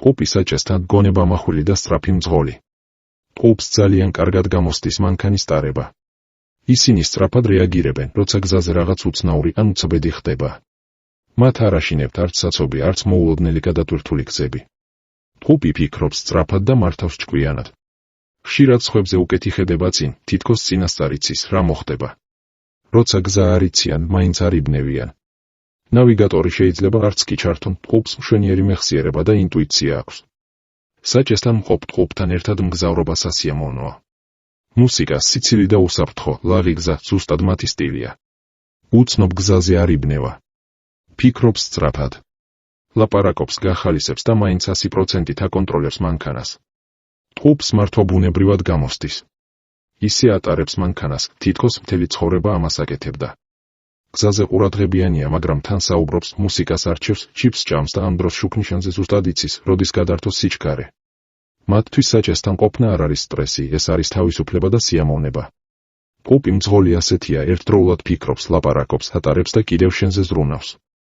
ტყუპი საჭესთან გონება მახვილი და სწრაფი მძღოლი. ტყუპს ძალიან კარგად გამოსდის მანქანის ტარება. ისინი სწრაფად რეაგირებენ, როცა გზაზე რაღაც უცნაური ან უცბედი ხდება. მათ არ აშინებთ არც საცობი, არც მოულოდნელი გადატვირთული გზები. ტყუპი ფიქრობს სწრაფად და მართავს ჭკვიანად. ხშირად სხვებზე უკეთ იხედება წინ, თითქოს წინასწარ იცის, რა მოხდება. როცა გზა არ იციან, მაინც არ იბნევიან. ნავიგატორი შეიძლება არც კი ჩართონ, ტყუპს მშვენიერი მეხსიერება და ინტუიცია აქვს. საჭესთან მყოფ ტყუპთან ერთად მგზავრობა სასიამოვნოა. მუსიკა, სიცილი და უსაფრთხო, ლაღი გზა, ზუსტად მათი სტილია. უცნობ გზაზე არ იბნევა. ფიქრობს სწრაფად. ლაპარაკობს, გახალისებს და მაინც 100%-ით აკონტროლებს მანქანას. ტყუპს მართვა ბუნებრივად გამოსდის. ისე ატარებს მანქანას, თითქოს მთელი ცხოვრება ამას აკეთებდა. გზაზე ყურადღებიანია, მაგრამ თან საუბრობს, მუსიკას არჩევს, ჩიპს ჭამს და ამ დროს შუქნიშანზე ზუსტად იცის, როდის გადართოს სიჩქარე. მათთვის საჭესთან ყოფნა არ არის სტრესი, ეს არის თავისუფლება და სიამოვნება. ტყუპი მძღოლი ასეთია, ერთდროულად ფიქრობს, ლაპარაკობს, ატარებს და კიდევ შენზე ზრუნავს.